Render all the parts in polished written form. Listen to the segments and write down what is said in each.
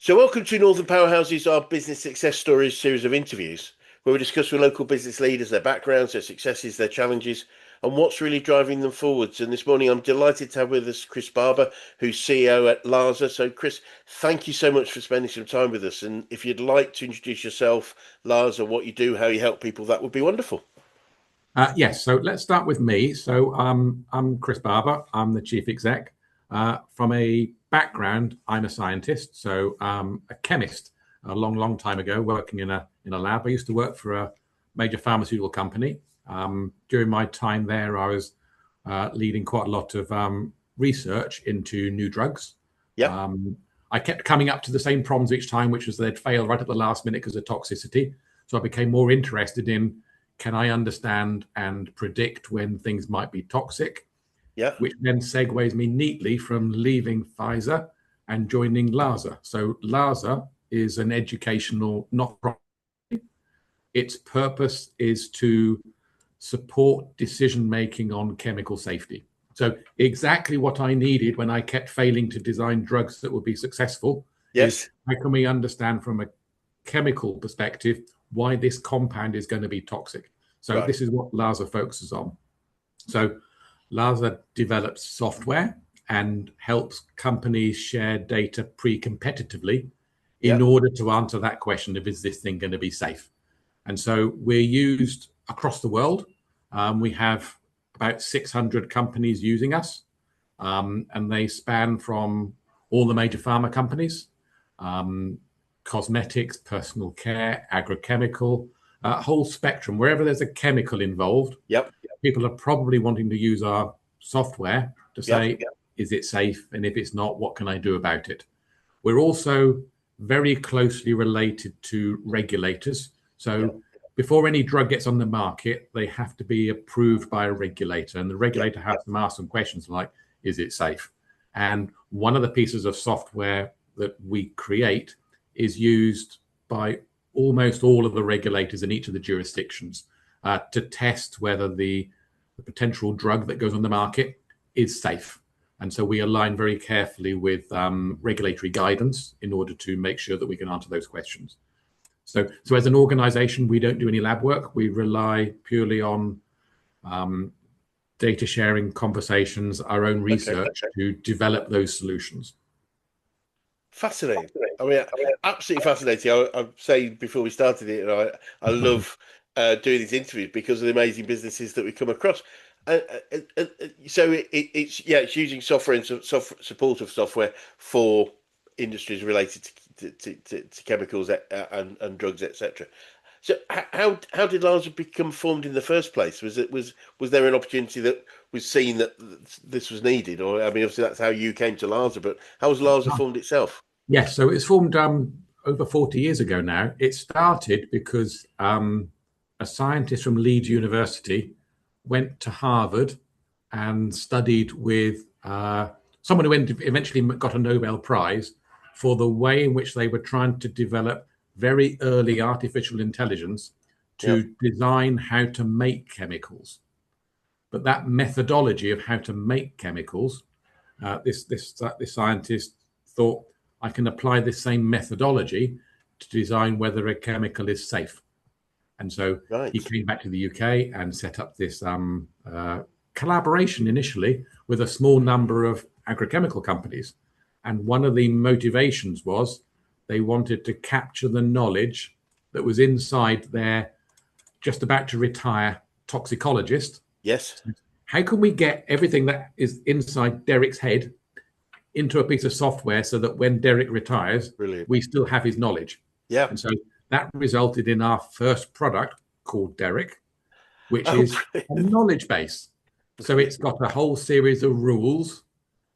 So, welcome to Northern Powerhouses, our business success stories series of interviews, where we discuss with local business leaders their backgrounds, their successes, their challenges, and what's really driving them forwards. And this morning, I'm delighted to have with us Chris Barber, who's CEO at Lhasa. So, Chris, thank you so much for spending some time with us. And if you'd like to introduce yourself, Lhasa, what you do, how you help people, that would be wonderful. Yes, so let's start with me. I'm Chris Barber. I'm the chief exec. From a background, I'm a scientist, a chemist. A long, long time ago, working in a lab. I used to work for a major pharmaceutical company. During my time there, I was leading quite a lot of research into new drugs. Yep. Um, I kept coming up to the same problems each time, which was they'd fail right at the last minute because of toxicity. So I became more interested in, can I understand and predict when things might be toxic, Yep. which then segues me neatly from leaving Pfizer and joining Lhasa. So Lhasa is an educational not-for-profit. Its purpose is to support decision making on chemical safety. So exactly what I needed when I kept failing to design drugs that would be successful is, Yes. how can we understand from a chemical perspective why this compound is going to be toxic. So Right. this is what Lhasa focuses on. So Lhasa develops software and helps companies share data pre-competitively in Yep. order to answer that question of, is this thing going to be safe? And so we're used across the world. We have about 600 companies using us, and they span from all the major pharma companies, um, cosmetics, personal care, agrochemical, whole spectrum. Wherever there's a chemical involved, Yep. people are probably wanting to use our software to Yep. say, is it safe? And if it's not, what can I do about it? We're also very closely related to regulators. Yep. So before any drug gets on the market, they have to be approved by a regulator. And the Yep. regulator has to ask some questions like, is it safe? And one of the pieces of software that we create is used by almost all of the regulators in each of the jurisdictions to test whether the potential drug that goes on the market is safe. And so we align very carefully with regulatory guidance in order to make sure that we can answer those questions. So as an organization, we don't do any lab work. We rely purely on data sharing, conversations, our own Okay. research to develop those solutions. Fascinating. I mean, absolutely fascinating. I say before we started it, I love doing these interviews because of the amazing businesses that we come across. So it's yeah, it's using software and supportive software for industries related to chemicals and drugs, etc. So how did Lhasa become formed in the first place? Was there an opportunity that was seen that this was needed, or I mean, obviously that's how you came to Lhasa, but how was Lhasa formed itself? Yes, so it's formed over 40 years ago now. It started because a scientist from Leeds University went to Harvard and studied with someone who eventually got a Nobel Prize for the way in which they were trying to develop very early artificial intelligence Yeah. to design how to make chemicals. But that methodology of how to make chemicals, this scientist thought, I can apply this same methodology to design whether a chemical is safe. And so he Right. came back to the UK and set up this collaboration initially with a small number of agrochemical companies. And one of the motivations was they wanted to capture the knowledge that was inside their just about to retire toxicologist. Yes. How can we get everything that is inside Derek's head into a piece of software so that when Derek retires, Brilliant. we still have his knowledge? Yeah. And so that resulted in our first product called Derek, which Oh, is a brilliant. knowledge base. So it's got a whole series of rules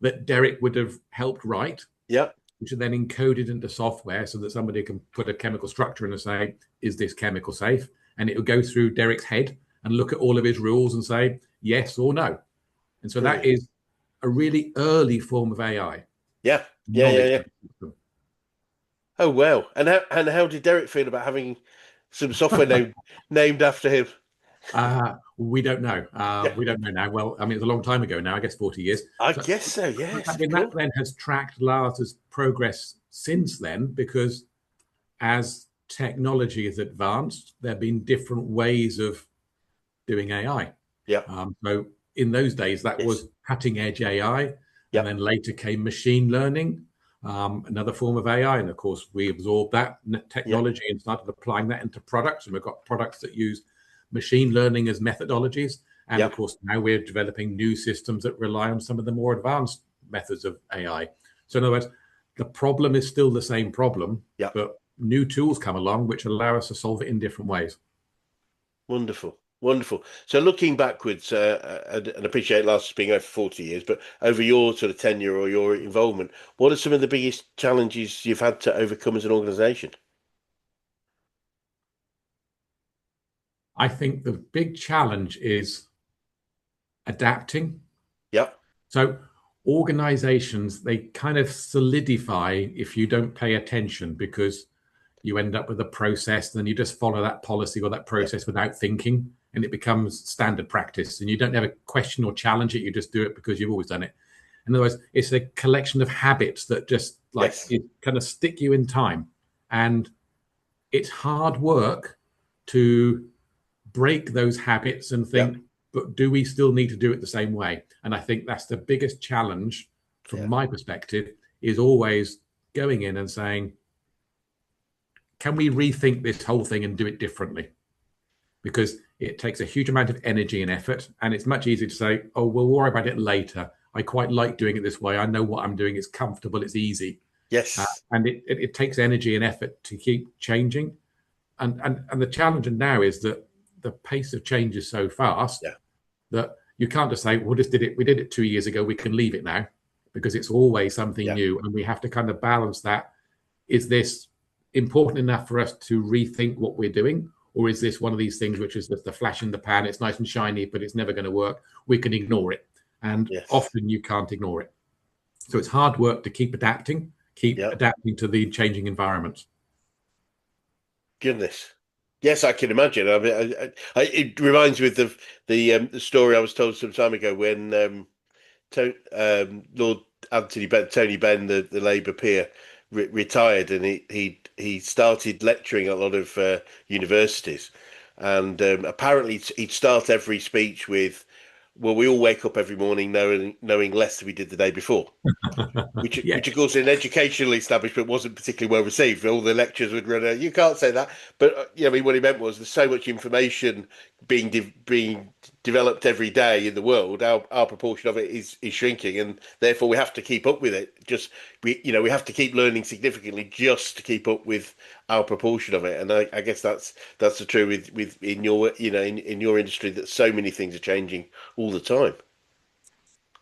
that Derek would have helped write, Yeah. which are then encoded into software so that somebody can put a chemical structure in and say, is this chemical safe? And it will go through Derek's head and look at all of his rules and say yes or no. And so that Brilliant. is a really early form of AI, Yeah. Yeah. Yeah. knowledge Yeah. based system. Oh, wow. And how did Derek feel about having some software named after him? We don't know. Yeah, We don't know now. Well, I mean, it's a long time ago now. I guess 40 years. I So, guess so. Yes, I mean, that cool. then has tracked Lars's progress since then, because as technology has advanced, there have been different ways of doing AI. Yeah, So in those days, that yes, was cutting edge AI, and yeah, then later came machine learning, another form of AI. And of course, we absorbed that yeah, technology and started applying that into products. And we've got products that use machine learning as methodologies. And yeah, of course, now we're developing new systems that rely on some of the more advanced methods of AI. So, in other words, the problem is still the same problem, yeah. but new tools come along which allow us to solve it in different ways. Wonderful. Wonderful. So looking backwards, and appreciate Lars being over 40 years, but over your sort of tenure or your involvement, what are some of the biggest challenges you've had to overcome as an organization? I think the big challenge is adapting. Yeah, So organizations, they kind of solidify if you don't pay attention, because you end up with a process, then you just follow that policy or that yeah, process without thinking, and it becomes standard practice. And you don't ever question or challenge it. You just do it because you've always done it. In other words, it's a collection of habits that just like yes, it kind of stick you in time. And it's hard work to break those habits and yeah, think, but do we still need to do it the same way? And I think that's the biggest challenge from yeah, my perspective, is always going in and saying, can we rethink this whole thing and do it differently? Because it takes a huge amount of energy and effort. And it's much easier to say, oh, we'll worry about it later. I quite like doing it this way. I know what I'm doing. It's comfortable. It's easy. yes, And it takes energy and effort to keep changing. And the challenge now is that the pace of change is so fast yeah, that you can't just say, well, just did it. We did it 2 years ago. We can leave it now, because it's always something yeah, new. And we have to kind of balance that. Is this important enough for us to rethink what we're doing? Or is this one of these things which is just the flash in the pan? It's nice and shiny, but it's never going to work. We can ignore it. And yes, often you can't ignore it. So it's hard work to keep yeah. adapting to the changing environment. Goodness. Yes, I can imagine. I mean, it reminds me of the story I was told some time ago when Lord Tony Benn, the Labour peer, retired, and he started lecturing at a lot of universities, and apparently he'd start every speech with, "Well, we all wake up every morning knowing less than we did the day before." Yeah. Which of course in educational establishment wasn't particularly well received. All the lectures would run out, you can't say that. But I mean, what he meant was there's so much information being developed every day in the world. Our proportion of it is shrinking, and therefore we have to keep up with it. Just we have to keep learning significantly just to keep up with our proportion of it. And I guess that's the true with in your in your industry, that so many things are changing all the time.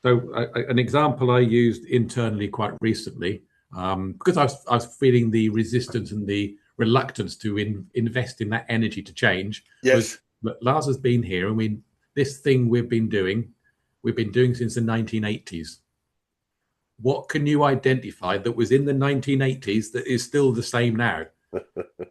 So an example I used internally quite recently, because I was feeling the resistance and the reluctance to invest in that energy to change, was Yes. that Lars has been here, and this thing we've been doing since the 1980s. What can you identify that was in the 1980s that is still the same now?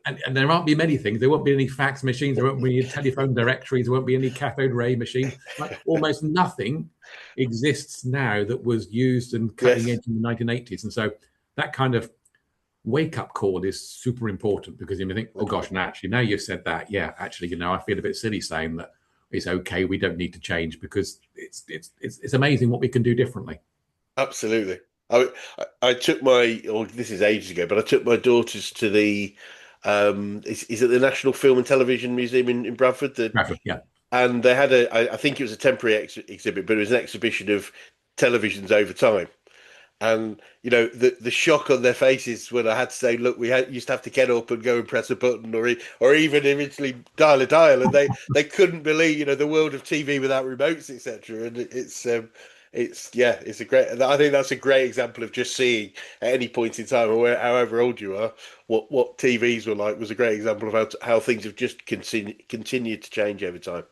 And there aren't be many things. There won't be any fax machines. There won't be any telephone directories. There won't be any cathode ray machines. Like almost nothing exists now that was used and cutting Yes. edge in the 1980s. And so that kind of wake up call is super important, because you think, oh gosh, and actually now you've said that, yeah, actually, I feel a bit silly saying that it's okay. We don't need to change, because it's amazing what we can do differently. Absolutely. I took or this is ages ago, but I took my daughters to the is it the National Film and Television Museum in Bradford? Yeah. And they had I think it was a temporary exhibit, but it was an exhibition of televisions over time. And the shock on their faces when I had to say, "Look, used to have to get up and go and press a button, or even eventually dial a dial," and they couldn't believe the world of TV without remotes, etc. And it's a great. I think that's a great example of just seeing at any point in time, or however old you are, what TVs were like, was a great example of how things have just continued to change over time.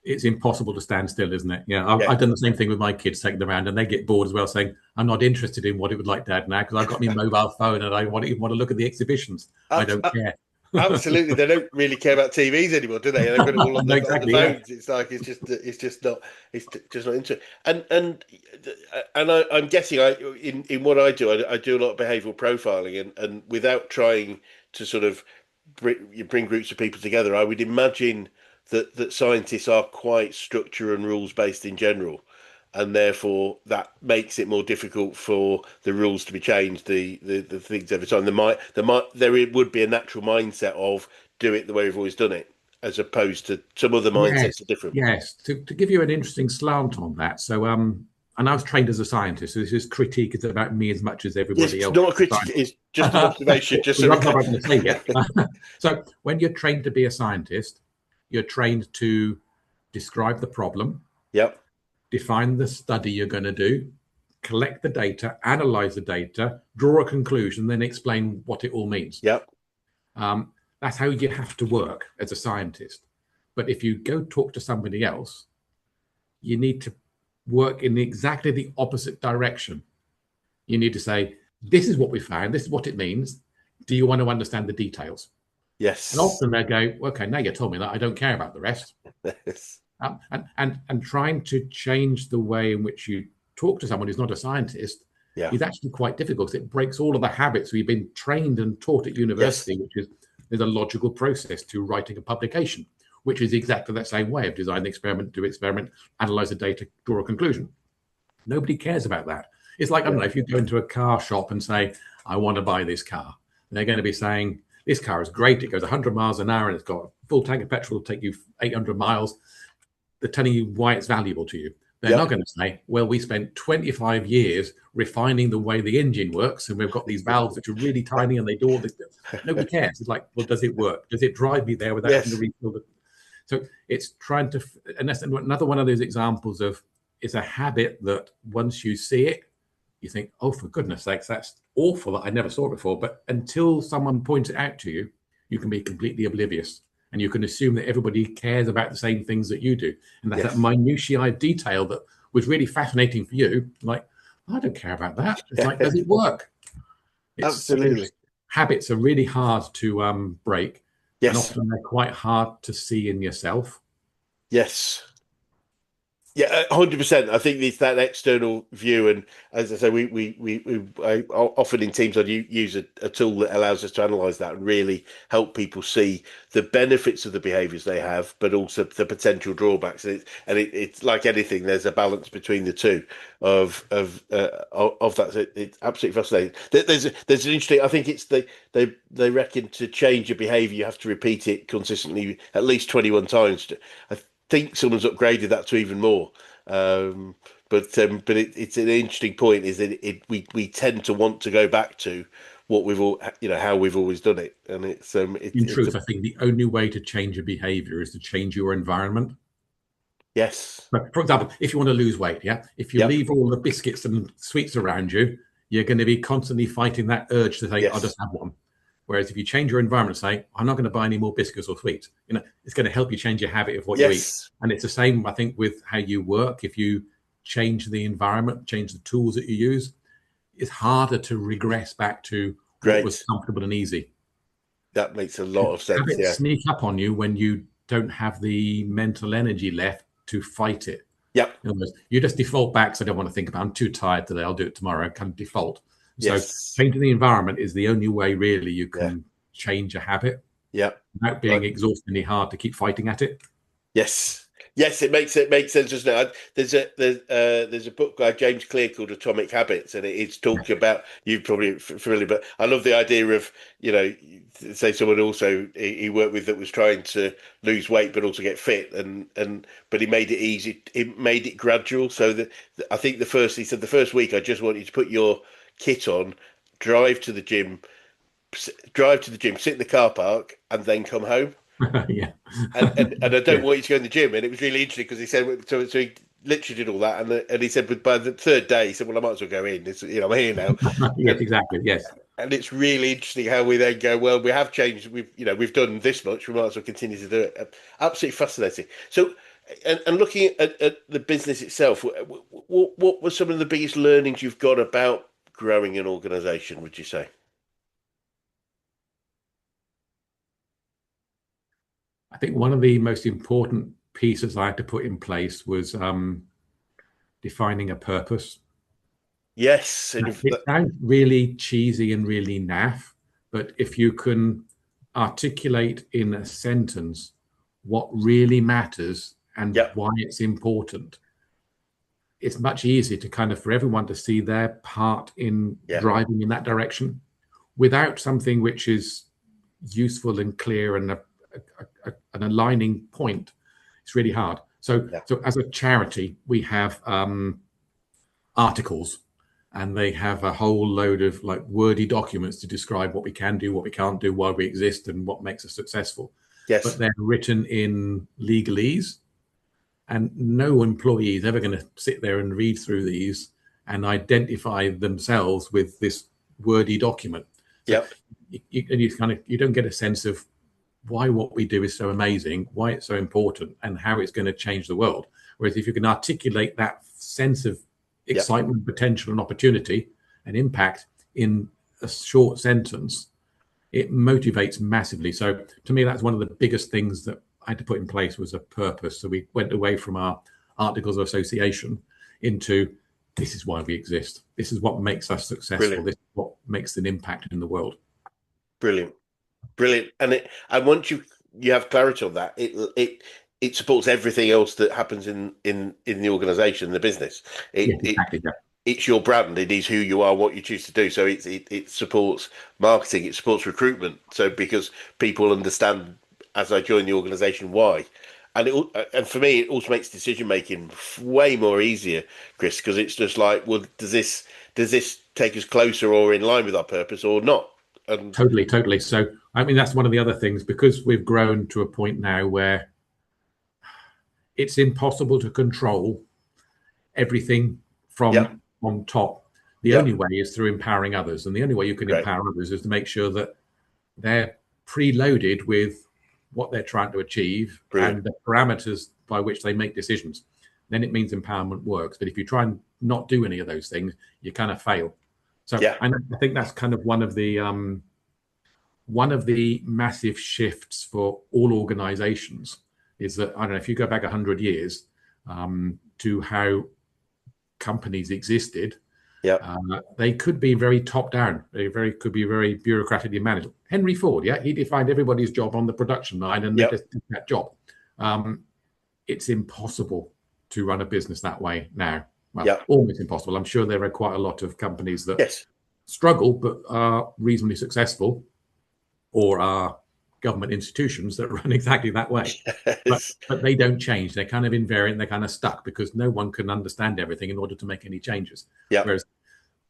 It's impossible to stand still, isn't it? Yeah, Yeah, I've done the same thing with my kids, taking them around, and they get bored as well, saying, "I'm not interested in what it would like, Dad, now, because I've got my mobile phone and I want to look at the exhibitions. I don't Abs- care." Absolutely, they don't really care about TVs anymore, do they? They've got it all on No, the exactly. Yeah. phones. It's like it's just not just not interesting. I'm guessing in what I do, I do a lot of behavioural profiling, and without trying to sort of bring groups of people together, I would imagine that scientists are quite structure and rules based in general, and therefore that makes it more difficult for the rules to be changed, the things over time. There would be a natural mindset of do it the way we've always done it, as opposed to some other Yes, mindsets are different. yes. To give you an interesting slant on that, so and I was trained as a scientist, so this is critique is about me as much as Yes, everybody it's else. not a critic; it's just an observation. Just Well, so we that's not can. what I'm going to say yet. So when you're trained to be a scientist, you're trained to describe the problem, Yep, define the study you're going to do, collect the data, analyze the data, draw a conclusion, then explain what it all means. yep, That's how you have to work as a scientist. But if you go talk to somebody else, you need to work in exactly the opposite direction. You need to say, this is what we found, this is what it means. Do you want to understand the details? And yes, often they go, okay, now you told me that, I don't care about the rest. yes, And trying to change the way in which you talk to someone who's not a scientist yeah, is actually quite difficult. It breaks all of the habits we've been trained and taught at yes, university, which is there's a logical process to writing a publication, which is exactly that same way of design the experiment, do experiment, analyze the data, draw a conclusion. Nobody cares about that. It's like, I don't yeah, know, if you go into a car shop and say, I want to buy this car, they're going to be saying, this car is great. It goes 100 miles an hour and it's got a full tank of petrol to take you 800 miles. They're telling you why it's valuable to you. They're not yep, going to say, well, we spent 25 years refining the way the engine works, and we've got these valves which are really tiny and they do all this. Nobody cares. It's like, well, does it work? Does it drive me there without having to yes, refill the. So it's trying to, and that's another one of those examples of it's a habit that once you see it, you think, oh, for goodness sakes, that's awful that I never saw it before. But until someone points it out to you, you can be completely oblivious and you can assume that everybody cares about the same things that you do. And that's that yes, minutiae detail that was really fascinating for you. Like, I don't care about that. It's like, does it work? absolutely, Habits are really hard to break, and yes, often they're quite hard to see in yourself. yes. Yeah, 100%. I think it's that external view, and as I say, often in teams I use a tool that allows us to analyze that and really help people see the benefits of the behaviors they have, but also the potential drawbacks. It's like anything. There's a balance between the two of that. So it's absolutely fascinating. There's an interesting. I think it's they reckon to change a behavior you have to repeat it consistently at least 21 times. I think someone's upgraded that to even more. Um, but it's an interesting point is that we tend to want to go back to what we've all how we've always done it, and In it's a truth, I think the only way to change a behavior is to change your environment. yes, But for example, if you want to lose weight, yeah, if you yep, leave all the biscuits and sweets around you, you're going to be constantly fighting that urge to say, I'll yes, just have one. Whereas if you change your environment, say, I'm not going to buy any more biscuits or sweets, it's going to help you change your habit of what you eat. yes, And it's the same, I think, with how you work. If you change the environment, change the tools that you use, it's harder to regress back to what was great. comfortable and easy. That makes a lot of sense. Habits Yeah, sneak up on you when you don't have the mental energy left to fight it. yep, In other words, you just default back. So I don't want to think about it. I'm too tired today. I'll do it tomorrow. I can default. So yes, changing the environment is the only way really you yeah, can change a habit yep. without Right. being exhaustingly hard to keep fighting at it. Yes. Yes, it makes sense, doesn't it? There's a book by James Clear called Atomic Habits, and it's talking about you probably familiar, but I love the idea of say someone also he worked with that was trying to lose weight but also get fit, and but he made it easy. It made it gradual. So I think he said the first week I just want you to put your kit on, drive to the gym, drive to the gym, sit in the car park, and then come home. Yeah. And I don't Yeah. want you to go in the gym. And it was really interesting because he said so he literally did all that, and he said, but by the third day, he said, well, I might as well go in. I'm here now, Yes, and exactly. Yes. and it's really interesting how we then go, well, we have changed, we've done this much, we might as well continue to do it. Absolutely fascinating. So, and looking at the business itself, what were some of the biggest learnings you've got about growing an organization? Would you say? I think one of the most important pieces I had to put in place was defining a purpose. Yes, and It sounds really cheesy and really naff, but if you can articulate in a sentence what really matters and yeah, why it's important, it's much easier to kind of for everyone to see their part in yeah, driving in that direction without something which is useful and clear and an aligning point. It's really hard. So, yeah. so as a charity, we have articles, and they have a whole load of like wordy documents to describe what we can do, what we can't do, why we exist, and what makes us successful. But Yes, they're written in legalese, and no employee is ever going to sit there and read through these and identify themselves with this wordy document. So yeah, you don't get a sense of why what we do is so amazing, why it's so important, and how it's going to change the world. Whereas if you can articulate that sense of yeah. excitement, potential, and opportunity and impact in a short sentence, it motivates massively. So to me, that's one of the biggest things that I had to put in place was a purpose. So we went away from our articles of association into this is why we exist. This is what makes us successful. Brilliant, This is what makes an impact in the world. brilliant, brilliant. And once you have clarity on that, it supports everything else that happens in the organization, the business. Yes, It exactly. Yeah. it's your brand. It is who you are, what you choose to do. So it supports marketing. It supports recruitment. So because people understand as I join the organization why, and for me, it also makes decision making way more easier, Chris, because it's just like, well, does this take us closer or in line with our purpose or not? And Totally, totally. So, I mean, that's one of the other things because we've grown to a point now where it's impossible to control everything yeah, from on top. The yeah, only way is through empowering others. And the only way you can great, empower others is to make sure that they're preloaded with what they're trying to achieve brilliant, and the parameters by which they make decisions. Then it means empowerment works. But if you try and not do any of those things, you kind of fail. So yeah, I think that's kind of one of the massive shifts for all organizations is that I don't know if you go back 100 years to how companies existed, yeah, they could be very top down. They very could be very bureaucratically managed. Henry Ford, yeah, he defined everybody's job on the production line, and they yeah, just did that job. Um, it's impossible to run a business that way now. Well, yeah, almost impossible. I'm sure there are quite a lot of companies that yes, struggle but are reasonably successful, or are government institutions that run exactly that way. But yes, but they don't change. They're kind of invariant. They're kind of stuck because no one can understand everything in order to make any changes. yeah, Whereas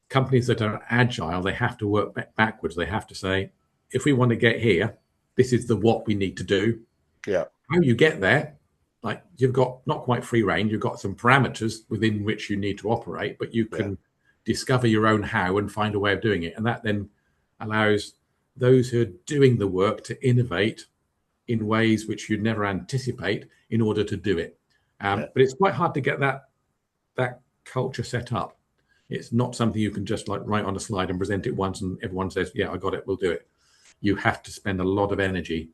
companies that are agile, they have to work backwards. They have to say, if we want to get here, this is the what we need to do. yeah, How you get there, like you've got not quite free range, you've got some parameters within which you need to operate, but you yeah, can discover your own how and find a way of doing it. And that then allows those who are doing the work to innovate in ways which you'd never anticipate in order to do it. yeah, But it's quite hard to get that culture set up. It's not something you can just like write on a slide and present it once and everyone says, yeah, I got it, we'll do it. You have to spend a lot of energy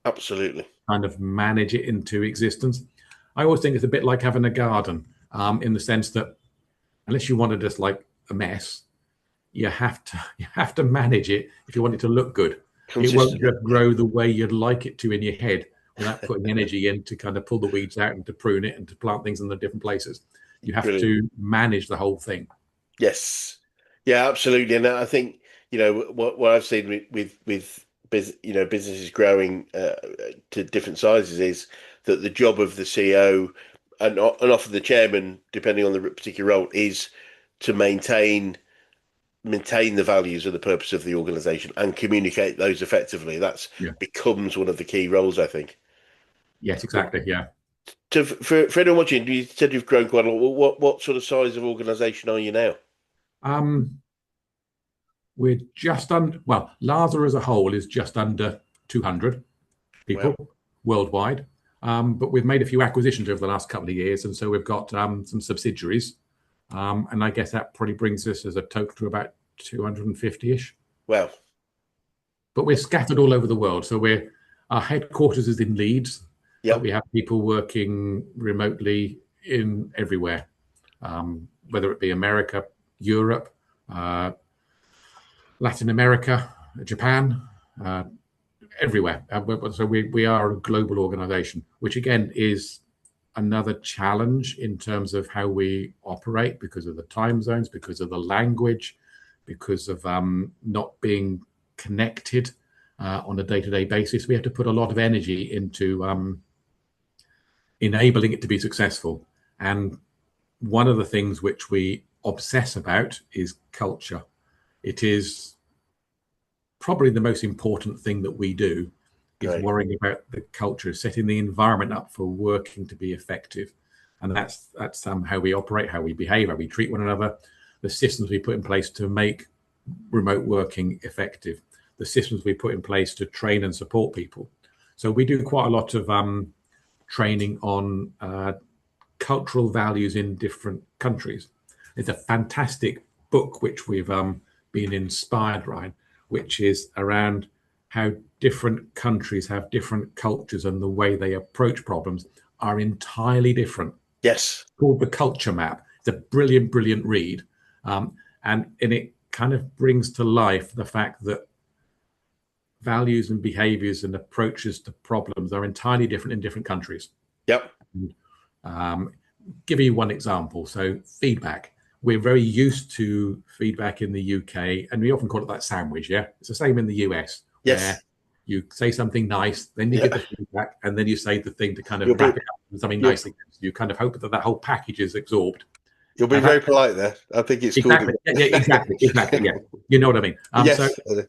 absolutely. kind of manage it into existence. I always think it's a bit like having a garden, in the sense that unless you want to just like a mess, you have to manage it if you want it to look good. It won't Consistently. just grow the way you'd like it to in your head without putting energy in to kind of pull the weeds out and to prune it and to plant things in the different places. You have Brilliant. to manage the whole thing. Yes. Yeah, absolutely. And I think, what I've seen with businesses growing to different sizes is that the job of the CEO and often the chairman, depending on the particular role, is to maintain the values and the purpose of the organization and communicate those effectively. That's Yeah. becomes one of the key roles, I think. Yes, exactly. Yeah. So for anyone watching, you said you've grown quite a lot. What sort of size of organization are you now? Um, we're just under, well, Lhasa as a whole is just under 200 Wow. people worldwide. But we've made a few acquisitions over the last couple of years. And so we've got some subsidiaries. And I guess that probably brings us as a total to about 250-ish. Wow. But we're scattered all over the world. So Our headquarters is in Leeds, but Yep. we have people working remotely in everywhere, whether it be America, Europe, uh, Latin America, Japan, uh, everywhere. So we are a global organization, which again is another challenge in terms of how we operate because of the time zones, because of the language, because of not being connected on a day-to-day basis. We have to put a lot of energy into enabling it to be successful. And one of the things which we obsess about is culture. It is probably the most important thing that we do is Great. worrying about the culture, setting the environment up for working to be effective. And that's how we operate, how we behave, how we treat one another, the systems we put in place to make remote working effective, the systems we put in place to train and support people. So we do quite a lot of training on cultural values in different countries. It's a fantastic book which we've been inspired by, which is around how different countries have different cultures and the way they approach problems are entirely different. Yes. Called The Culture Map. It's a brilliant, brilliant read. And it kind of brings to life the fact that values and behaviors and approaches to problems are entirely different in different countries. Yep. Um, give you one example. So feedback. We're very used to feedback in the UK, and we often call it that sandwich. Yeah, it's the same in the US, where Yes. you say something nice, then you give Yeah. the feedback, and then you say the thing to kind You'll of be wrap it up with something you'll nice again. You kind of hope that that whole package is absorbed. you'll be That very polite there. I think it's called exactly, yeah, exactly, exactly. Yeah, you know what I mean. So yes.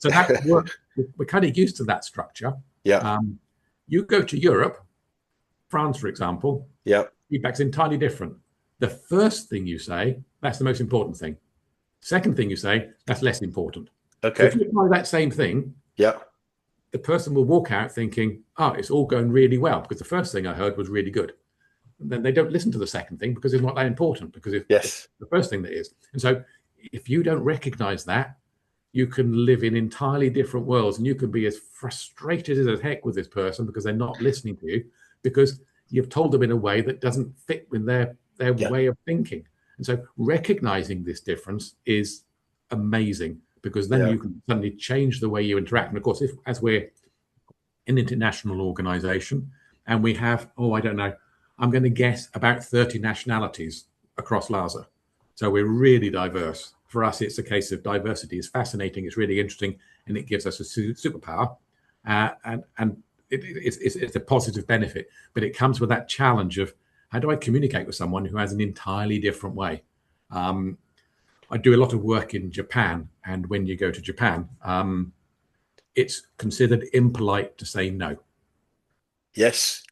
so that work, we're kind of used to that structure. Yeah. Um, you go to Europe, France, for example, Yeah. feedback's entirely different. The first thing you say, that's the most important thing. Second thing you say, that's less important. So if Okay. you apply that same thing, Yeah. the person will walk out thinking, oh, it's all going really well because the first thing I heard was really good. And then they don't listen to the second thing because it's not that important because it's Yes. the first thing that is. And so if you don't recognize that, you can live in entirely different worlds and you can be as frustrated as heck with this person because they're not listening to you because you've told them in a way that doesn't fit with their Yeah. way of thinking. And so recognizing this difference is amazing because then Yeah. you can suddenly change the way you interact. And of course, if as we're an international organization and we have, oh, I don't know, I'm going to guess about 30 nationalities across Lhasa. So we're really diverse. For us, it's a case of diversity is fascinating, it's really interesting, and it gives us a superpower. And it's a positive benefit, but it comes with that challenge of how do I communicate with someone who has an entirely different way? I do a lot of work in Japan, and when you go to Japan, it's considered impolite to say no. Yes.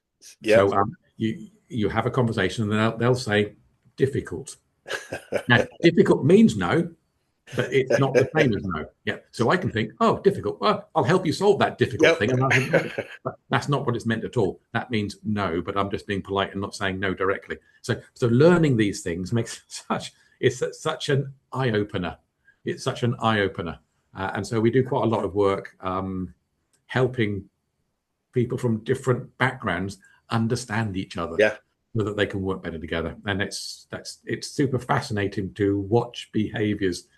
Yeah. So you have a conversation, and they'll say difficult. Now, difficult means no, but it's not the same as no. Yeah. So I can think, oh, difficult. Well, I'll help you solve that difficult Yep. thing. And I think, okay, but that's not what it's meant at all. That means no, but I'm just being polite and not saying no directly. So learning these things makes such an eye opener. It's such an eye opener. And so we do quite a lot of work helping people from different backgrounds understand each other Yeah. so that they can work better together. And it's super fascinating to watch behaviors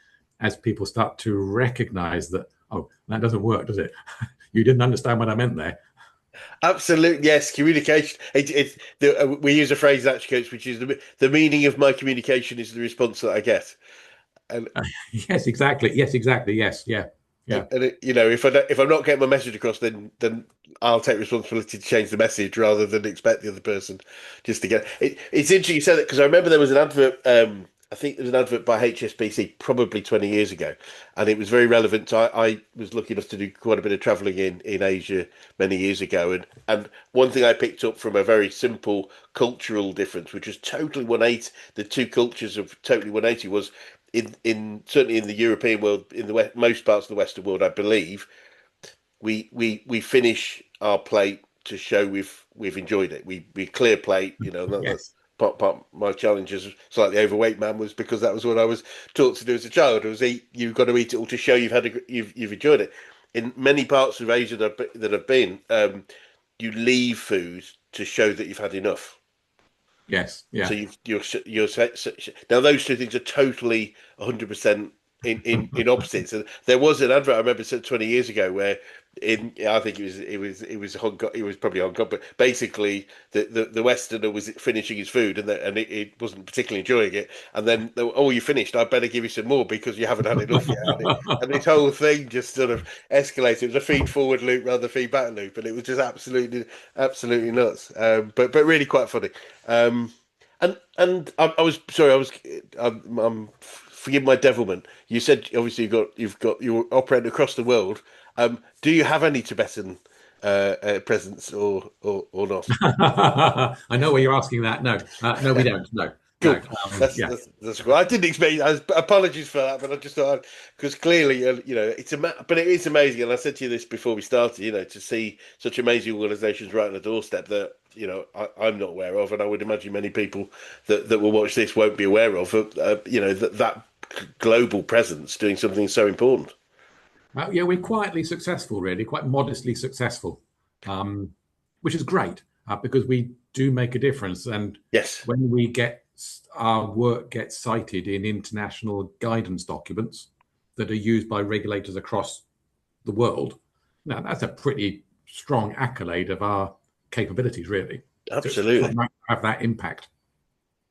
as people start to recognize that, oh, that doesn't work, does it? You didn't understand what I meant there. Absolutely, yes. Communication. We use a phrase actually, Coach, which is the meaning of my communication is the response that I get. And Yes, exactly. Yes, exactly. Yes, yeah, yeah. if I'm not getting my message across, then I'll take responsibility to change the message rather than expect the other person just to get it. It's interesting you said that because I remember there was an advert. I think there was an advert by HSBC probably 20 years ago, and it was very relevant. I was lucky enough to do quite a bit of traveling in Asia many years ago, and one thing I picked up from a very simple cultural difference, which was totally 180, the two cultures of totally 180 was in certainly in the European world, in the most parts of the Western world, I believe, we finish our plate to show we've enjoyed it. We clear plate, that's Yes, part my challenge as a slightly overweight man was because that was what I was taught to do as a child. It was eat. You've got to eat it all to show you've enjoyed it. in many parts of Asia that have been, you leave food to show that you've had enough. Yes, So yeah. you're now those two things are totally 100% in opposites. And there was an advert I remember 20 years ago where I think it was Hong Kong, it was probably Hong Kong, but basically the Westerner was finishing his food and it wasn't particularly enjoying it. And then oh, you finished, I better give you some more because you haven't had enough yet. And this whole thing just sort of escalated. It was a feed forward loop rather than feed back loop, and it was just absolutely nuts. But really quite funny. And I was sorry, I'm forgive my devilment. You said obviously you're operating across the world. Do you have any Tibetan presence or not? I know where you're asking that. No, no, we don't. No, no. Cool. That's cool. I didn't expect. Apologies for that, but I just thought because clearly, but it is amazing. And I said to you this before we started. To see such amazing organisations right on the doorstep that I'm not aware of, and I would imagine many people that will watch this won't be aware of. That global presence doing something so important. Yeah, we're quietly successful, really, quite modestly successful, um, which is great because we do make a difference. And Yes. when we get our work gets cited in international guidance documents that are used by regulators across the world, now that's a pretty strong accolade of our capabilities, really. So it's quite Absolutely. nice to have that impact.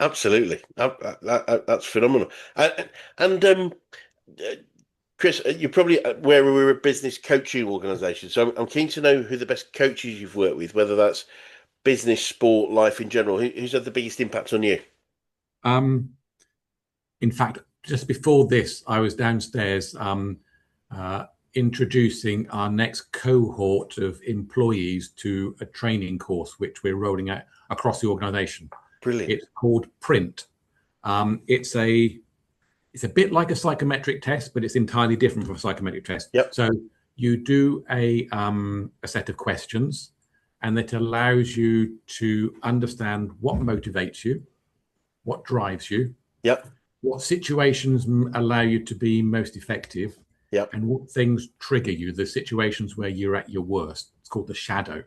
Absolutely. That's phenomenal. And uh, Chris, you're probably aware we're a business coaching organisation, so I'm keen to know who the best coaches you've worked with, whether that's business, sport, life in general. Who's had the biggest impact on you? Um, in fact, just before this, I was downstairs uh, introducing our next cohort of employees to a training course which we're rolling out across the organisation. Brilliant. It's called Print. It's a bit like a psychometric test, but it's entirely different from a psychometric test. Yep. So you do a set of questions, and it allows you to understand what motivates you, what drives you, Yep. what situations allow you to be most effective, Yep. and what things trigger you, the situations where you're at your worst. It's called the shadow.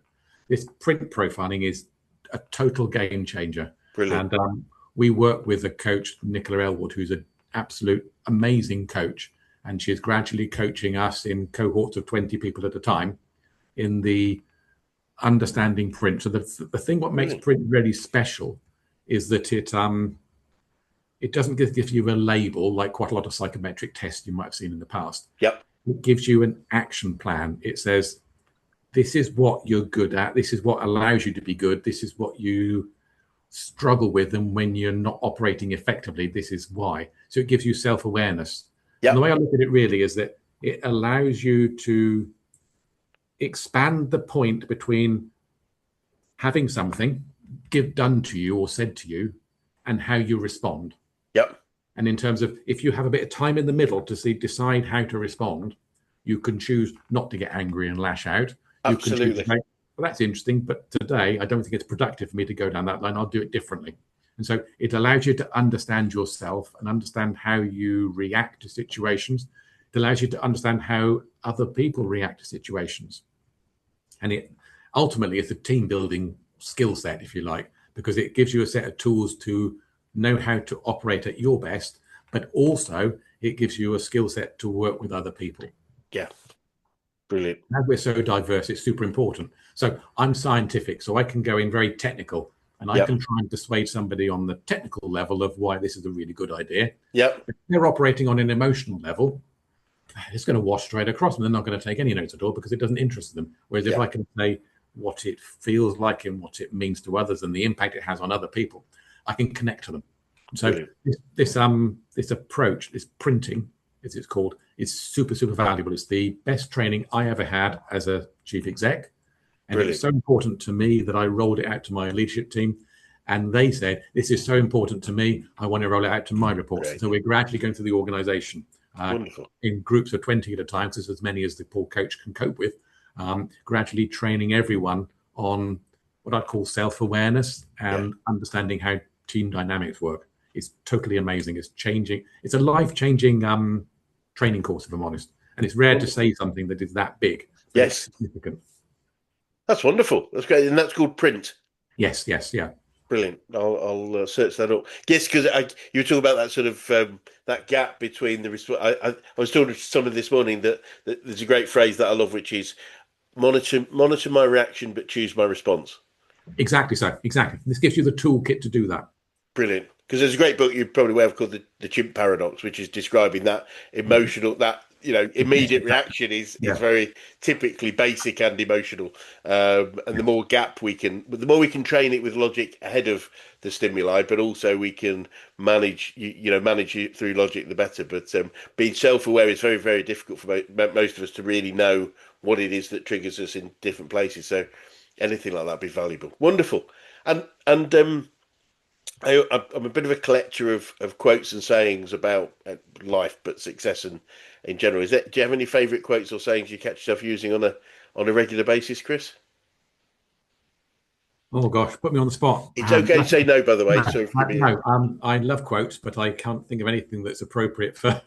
This print profiling is a total game changer. Brilliant. And we work with a coach, Nicola Elwood, who's an absolute amazing coach. And she's gradually coaching us in cohorts of 20 people at a time in the understanding print. So the thing what makes Brilliant. print really special is that it doesn't give you a label like quite a lot of psychometric tests you might have seen in the past. Yep. It gives you an action plan. It says, this is what you're good at. This is what allows you to be good. This is what you struggle with. And when you're not operating effectively, this is why. So it gives you self-awareness. And the Yep. way I look at it really is that it allows you to expand the point between having something done to you or said to you and how you respond. Yep. And in terms of if you have a bit of time in the middle to decide how to respond, you can choose not to get angry and lash out. You can choose to Absolutely. say, well, that's interesting, but today I don't think it's productive for me to go down that line. I'll do it differently. And so it allows you to understand yourself and understand how you react to situations. It allows you to understand how other people react to situations. And it ultimately is a team building skill set, if you like, because it gives you a set of tools to know how to operate at your best, but also it gives you a skill set to work with other people. Yeah. Brilliant. As we're so diverse, it's super important. So I'm scientific, so I can go in very technical and I Yep. can try and persuade somebody on the technical level of why this is a really good idea. Yep. If they're operating on an emotional level, it's going to wash straight across and they're not going to take any notes at all because it doesn't interest them. Whereas if I Yep. can say what it feels like and what it means to others and the impact it has on other people, I can connect to them. So Brilliant. this approach, this printing, as it's called, is super valuable. It's the best training I ever had as a chief exec, and it was Brilliant. so important to me that I rolled it out to my leadership team, and they said, "This is so important to me. I want to roll it out to my reports." Great. So we're gradually going through the organisation Wonderful. in groups of 20 at a time, because as many as the poor coach can cope with, gradually training everyone on what I'd call self-awareness Yeah. and understanding how team dynamics work. It's totally amazing. It's changing. It's a life-changing training course, if I'm honest. And it's rare to Wonderful. say something that is that big, but it's Yes, significant. that's wonderful. That's great, and that's called print. Yes, yes, yeah. Brilliant. I'll search that up. Yes, because you were talking about that sort of that gap between the response. I was talking to someone this morning that there's a great phrase that I love, which is monitor my reaction, but choose my response. Exactly so. Exactly. This gives you the toolkit to do that. Brilliant. Because there's a great book you probably will have called the Chimp Paradox, which is describing that emotional, that Yes, immediate exactly. reaction is Yeah. very typically basic and emotional. And the more we can train it with logic ahead of the stimuli, but also we can manage it through logic, the better. But being self-aware is very, very difficult for most of us to really know what it is that triggers us in different places. So anything like that would be valuable. Wonderful. And I'm a bit of a collector of quotes and sayings about life, but success and in general. Do you have any favourite quotes or sayings you catch yourself using on a regular basis, Chris? Oh gosh, put me on the spot. It's okay to say no, by the way. No, Sorry for giving you. no. I love quotes, but I can't think of anything that's appropriate for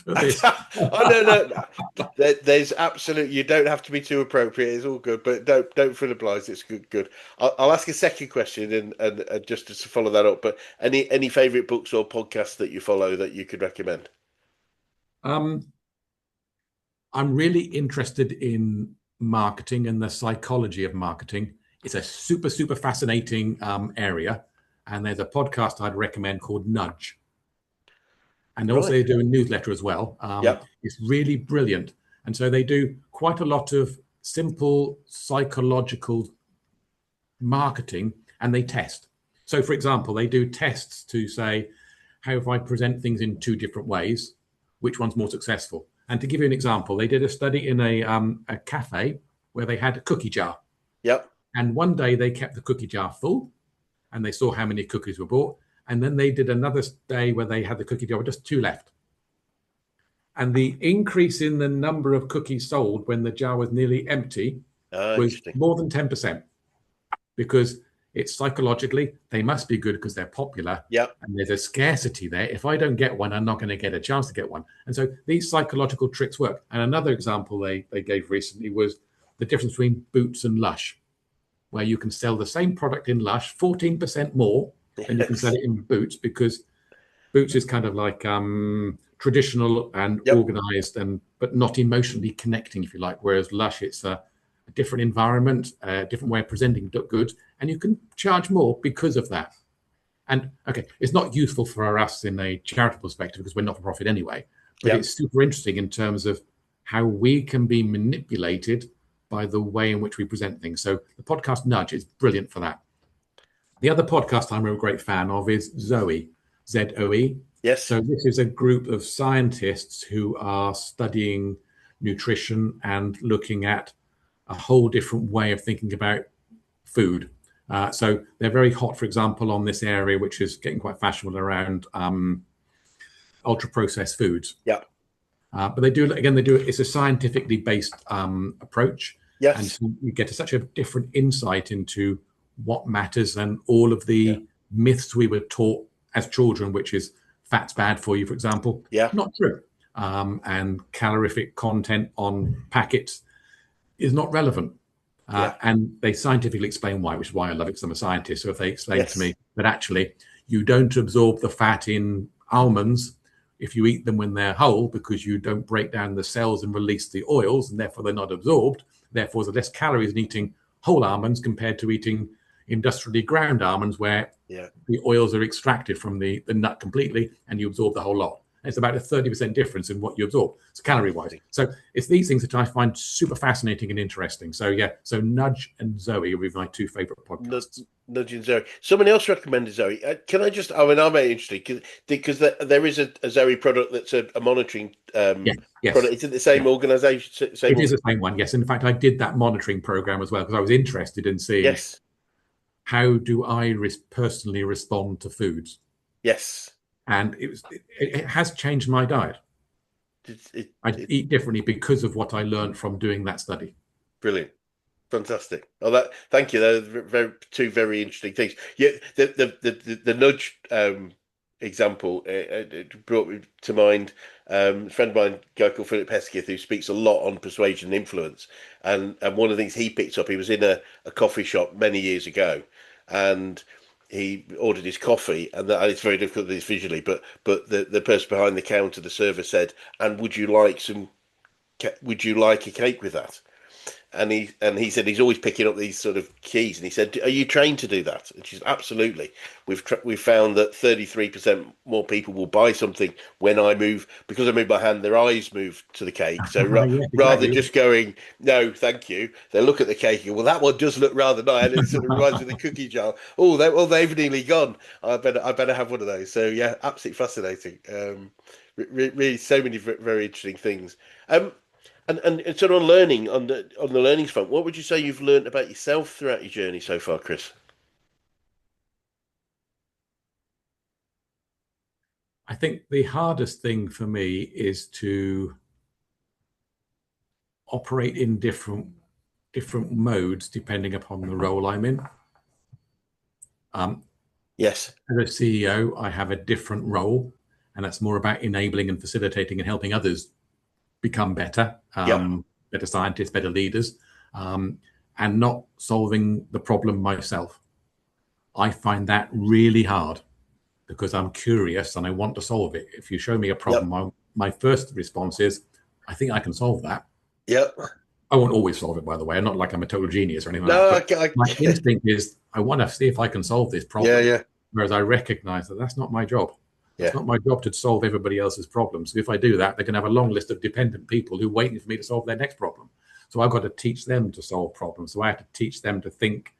for this. Oh no, no, no. There's absolute. You don't have to be too appropriate. It's all good, but don't feel obliged. It's good. Good. I'll ask a second question and just to follow that up. But any favourite books or podcasts that you follow that you could recommend? Um, I'm really interested in marketing and the psychology of marketing. It's a super fascinating area, and there's a podcast I'd recommend called Nudge, and also Right. they do a newsletter as well. Yep. It's really brilliant, and so they do quite a lot of simple psychological marketing, and they test. So, for example, they do tests to say, how if I present things in two different ways, which one's more successful? And to give you an example, they did a study in a cafe where they had a cookie jar. Yep. And one day they kept the cookie jar full and they saw how many cookies were bought. And then they did another day where they had the cookie jar with just two left. And the increase in the number of cookies sold when the jar was nearly empty was Interesting. more than 10%, because it's psychologically, they must be good because they're popular Yep. and there's a scarcity there. If I don't get one, I'm not going to get a chance to get one. And so these psychological tricks work. And another example they gave recently was the difference between Boots and Lush, where you can sell the same product in Lush 14% more than you can sell Yes. it in Boots, because Boots is kind of like traditional and Yep. organized, and but not emotionally connecting, if you like. Whereas Lush, it's a different environment, a different way of presenting goods, and you can charge more because of that. And okay, it's not useful for us in a charitable perspective because we're not for profit anyway. But Yep. it's super interesting in terms of how we can be manipulated by the way in which we present things. So the podcast Nudge is brilliant for that. The other podcast I'm a great fan of is Zoe, Zoe. Yes. So this is a group of scientists who are studying nutrition and looking at a whole different way of thinking about food. So they're very hot, for example, on this area, which is getting quite fashionable around ultra processed foods. Yep. But they do, again, they do it's a scientifically based approach, and Yes. so you get such a different insight into what matters and all of Yeah. the myths we were taught as children, which is fat's bad for you, for example, Yeah. not true, and calorific content on packets is not relevant. Yeah. And they scientifically explain why, which is why I love it because I'm a scientist. So if they explain to Yes. me that actually you don't absorb the fat in almonds if you eat them when they're whole, because you don't break down the cells and release the oils, and therefore they're not absorbed. Therefore, there's less calories in eating whole almonds compared to eating industrially ground almonds, where Yeah. the oils are extracted from the nut completely and you absorb the whole lot. It's about a 30% difference in what you absorb, so calorie wise. So it's these things that I find super fascinating and interesting. So yeah, so Nudge and Zoe will be my two favorite podcasts. Nudging Zoe. Someone else recommended Zoe. Can I just? I mean, I'm very interested because there is a Zoe product that's a monitoring Yes, yes, product. Is it the yeah. same organization? Same It is organ? the same one, yes. In fact, I did that monitoring program as well because I was interested in seeing Yes. how do I personally respond to foods, Yes. and it has changed my diet. I It eat differently because of what I learned from doing that study. brilliant. Fantastic. Oh, that. Thank you. Those are two very interesting things. Yeah, the nudge example. It brought me to mind a friend of mine, a guy called Philip Hesketh, who speaks a lot on persuasion and influence. And one of the things he picked up, he was in a coffee shop many years ago, and he ordered his coffee, and it's very difficult to do this visually, but the person behind the counter, the server said, "And would you like a cake with that?" And he said he's always picking up these sort of keys, and he said, "Are you trained to do that?" And she's absolutely. We've found that 33% more people will buy something when I move, because I move my hand. Their eyes move to the cake, so Yes, rather than exactly. just going no, thank you, they look at the cake and go, well, that one does look rather nice, and it sort of reminds me of the cookie jar. Oh, they've nearly gone. I better have one of those. So yeah, absolutely fascinating. Really, so many very interesting things. Um, and sort of on learning on the learnings front, what would you say you've learned about yourself throughout your journey so far, Chris? I think the hardest thing for me is to operate in different modes depending upon the role I'm in. Um, Yes. as a CEO, I have a different role, and that's more about enabling and facilitating and helping others become better, Yep. better scientists, better leaders, um, and not solving the problem myself. I find that really hard because I'm curious and I want to solve it. If you show me a problem, Yep. my first response is, I think I can solve that. Yep. I won't always solve it, by the way. I'm not like I'm a total genius or anything like that. No, But my instinct is I want to see if I can solve this yeah, problem. yeah, Whereas I recognize that that's not my job. That's yeah. not my job to solve everybody else's problems. So if I do that, they're going to have a long list of dependent people who are waiting for me to solve their next problem. So I've got to teach them to solve problems. So I have to teach them to think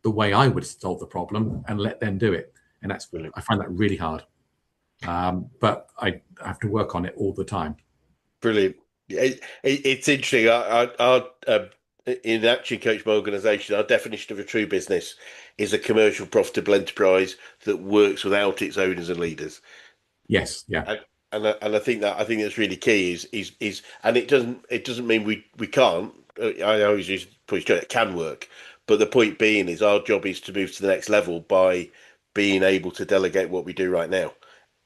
the way I would solve the problem and let them do it. And Brilliant. I find that really hard. But I have to work on it all the time. Brilliant. It's interesting. In Action Coach, my organisation, our definition of a true business is a commercial, profitable enterprise that works without its owners and leaders. Yes, yeah, And I think that's really key. And it doesn't mean we can't. I always use push it can work, but the point being is our job is to move to the next level by being able to delegate what we do right now, well,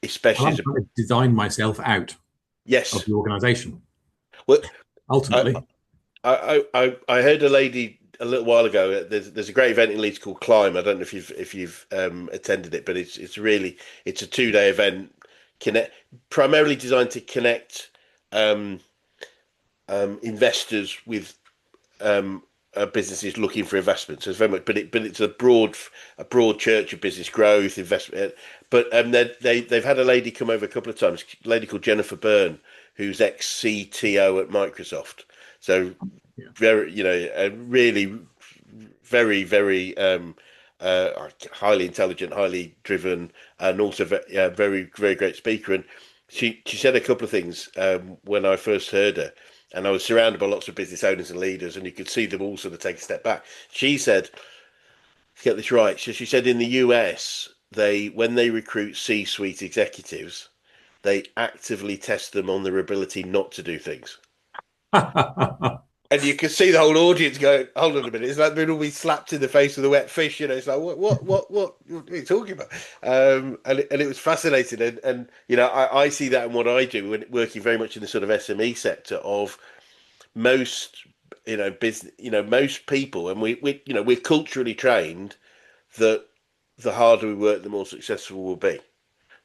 especially I'm as a trying to design myself out of yes. the organization. Well, I Ultimately, I heard a lady a little while ago. There's a great event in Leeds called Climb. I don't know if you've attended it, but it's a 2 day event, connect primarily designed to connect um, investors with businesses looking for investment. So it's very much, but it's a broad church of business growth investment. But they've had a lady come over a couple of times, a lady called Jennifer Byrne, who's ex CTO at Microsoft. So yeah, very, a really very highly intelligent, highly driven, and also very very great speaker. And she said a couple of things when I first heard her, and I was surrounded by lots of business owners and leaders, and you could see them all sort of take a step back. She said, "Get this right." So she said in the US, when they recruit C-suite executives, they actively test them on their ability not to do things. And you can see the whole audience going, hold on a minute. It's like they'd all be slapped in the face with a wet fish. It's like, what are you talking about? And it was fascinating. And I see that in what I do when working very much in the sort of SME sector of most, business, most people, and we're culturally trained that the harder we work, the more successful we'll be.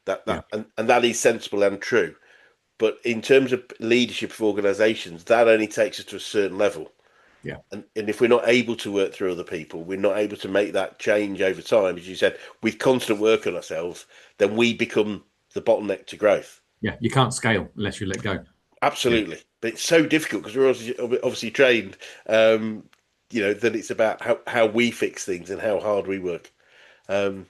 That, yeah, that, and that is sensible and true. But in terms of leadership of organizations, that only takes us to a certain level. yeah, And if we're not able to work through other people, we're not able to make that change over time, as you said, with constant work on ourselves, then we become the bottleneck to growth. yeah. You can't scale unless you let go. Yeah, Absolutely. But it's so difficult because we're obviously trained, that it's about how we fix things and how hard we work. Um,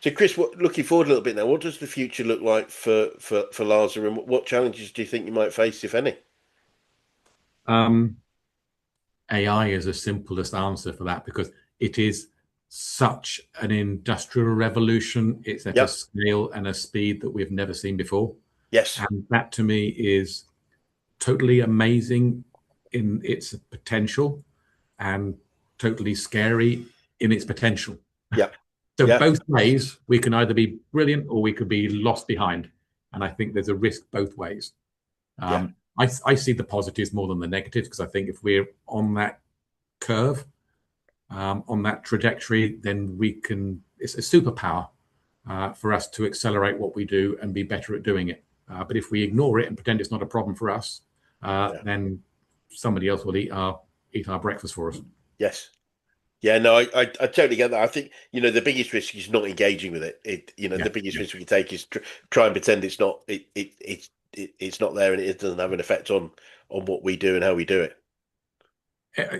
so, Chris, looking forward a little bit now, what does the future look like for Lhasa, and what challenges do you think you might face, if any? um, AI is the simplest answer for that because it is such an industrial revolution. It's at a Yep. scale and a speed that we've never seen before, Yes. and that to me is totally amazing in its potential and totally scary in its potential. Yep. So Yeah, both ways, we can either be brilliant or we could be lost behind. And I think there's a risk both ways. yeah, I see the positives more than the negatives because I think if we're on that curve, on that trajectory, then we can. It's a superpower for us to accelerate what we do and be better at doing it. But if we ignore it and pretend it's not a problem for us, yeah. then somebody else will eat our breakfast for us. Yes. Yeah, no, I totally get that. I think, the biggest risk is not engaging with it. Yeah, The biggest yeah. risk we can take is try and pretend it's not there and it doesn't have an effect on what we do and how we do it.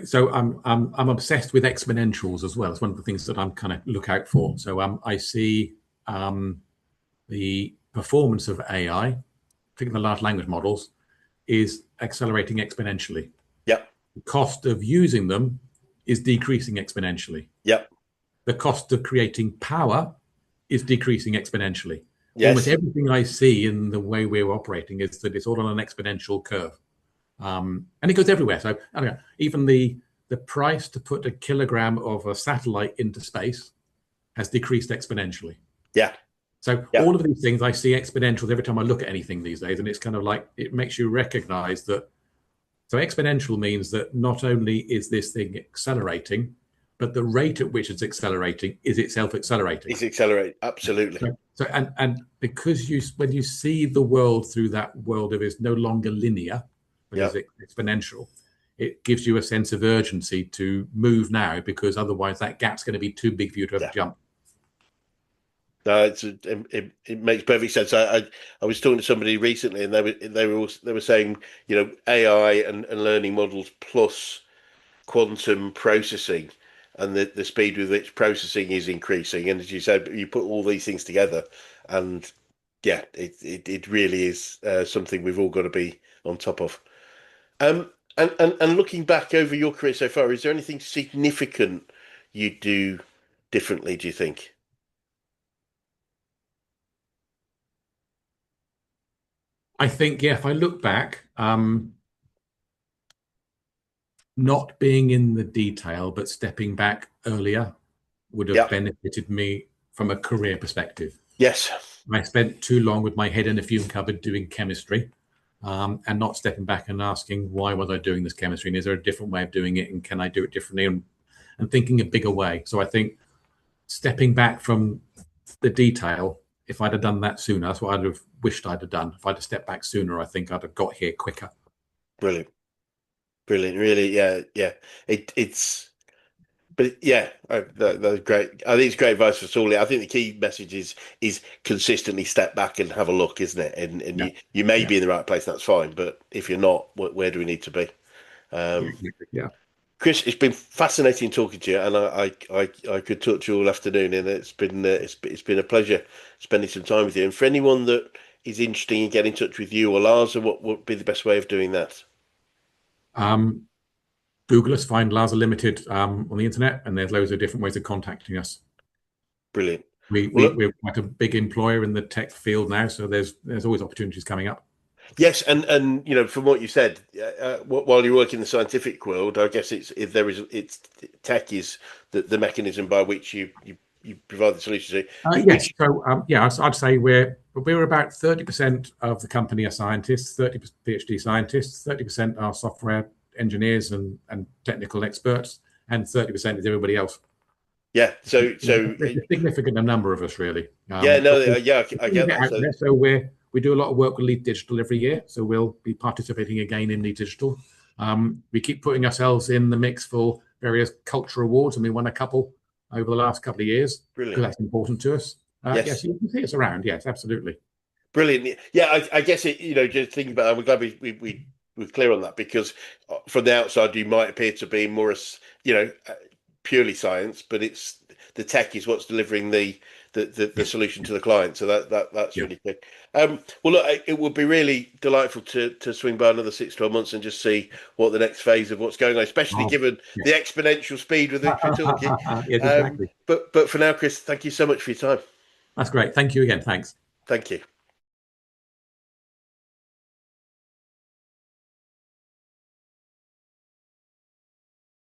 So I'm obsessed with exponentials as well. It's one of the things that I'm kind of look out for. So I see um, the performance of AI, particularly the large language models, is accelerating exponentially. Yep, The cost of using them is decreasing exponentially. yep, The cost of creating power is decreasing exponentially. Almost yes, everything I see in the way we're operating is that it's all on an exponential curve, and it goes everywhere. So I don't know, even the price to put a kilogram of a satellite into space has decreased exponentially. yeah, So yeah, all of these things I see exponentials every time I look at anything these days, and it's kind of like it makes you recognize that. So exponential means that not only is this thing accelerating, but the rate at which it's accelerating is itself accelerating. it's accelerate. Absolutely. So and because when you see the world through that world of is no longer linear, but Yeah, is exponential, it gives you a sense of urgency to move now because otherwise that gap's going to be too big for you to ever yeah. jump. No, it makes perfect sense. I was talking to somebody recently, and they were saying, AI and learning models plus quantum processing and the speed with which processing is increasing. And as you said, you put all these things together, and yeah, it really is something we've all got to be on top of. And looking back over your career so far, is there anything significant you do differently, do you think? I think, yeah, if I look back, not being in the detail but stepping back earlier would have Yeah. benefited me from a career perspective. Yes. I spent too long with my head in a fume cupboard doing chemistry, and not stepping back and asking why was I doing this chemistry and is there a different way of doing it and can I do it differently and thinking a bigger way. So I think stepping back from the detail, if I'd have done that sooner, that's what I'd have wished I'd have done. If I'd have stepped back sooner, I think I'd have got here quicker. Brilliant. Brilliant. Really. Yeah. Yeah. It's. But yeah, that's great. I think it's great advice for Sully. I think the key message is consistently step back and have a look, isn't it? And Yeah, you may yeah, be in the right place, that's fine. But if you're not, where do we need to be? yeah, Um, yeah. Chris, it's been fascinating talking to you, and I could talk to you all afternoon, and it's been a pleasure spending some time with you. And for anyone that is interested in getting in touch with you or Lars, what would be the best way of doing that? Um, Google us, find Lhasa Limited on the internet, and there's loads of different ways of contacting us. Brilliant. We, Well, we look, we're quite a big employer in the tech field now, so there's always opportunities coming up. yes, and from what you said, while you work in the scientific world, I guess it's tech is the mechanism by which you provide the solution to Yes, which so yeah, I'd say we're about 30% of the company are scientists, 30 PhD scientists, 30% are software engineers and technical experts, and 30% is everybody else. yeah. So There's a significant number of us, really. yeah, no, But yeah, I we get get that. out So there, so we do a lot of work with Lead Digital every year. So we'll be participating again in Lead Digital. We keep putting ourselves in the mix for various culture awards, and we won a couple over the last couple of years because brilliant. that's important to us. Yes, Yes, you can see us around. Yes, absolutely. brilliant. Yeah, I guess just thinking about it, we're glad we're clear on that because from the outside you might appear to be more as purely science, but it's the tech is what's delivering the Yeah, solution to the client. So that's yeah. really good. Well, look, it would be really delightful to swing by another 6 to 12 months and just see what the next phase of what's going on, especially Oh, given yeah. the exponential speed with which we're talking. Yes, exactly. But for now, Chris, thank you so much for your time. That's great. Thank you again. Thanks. Thank you.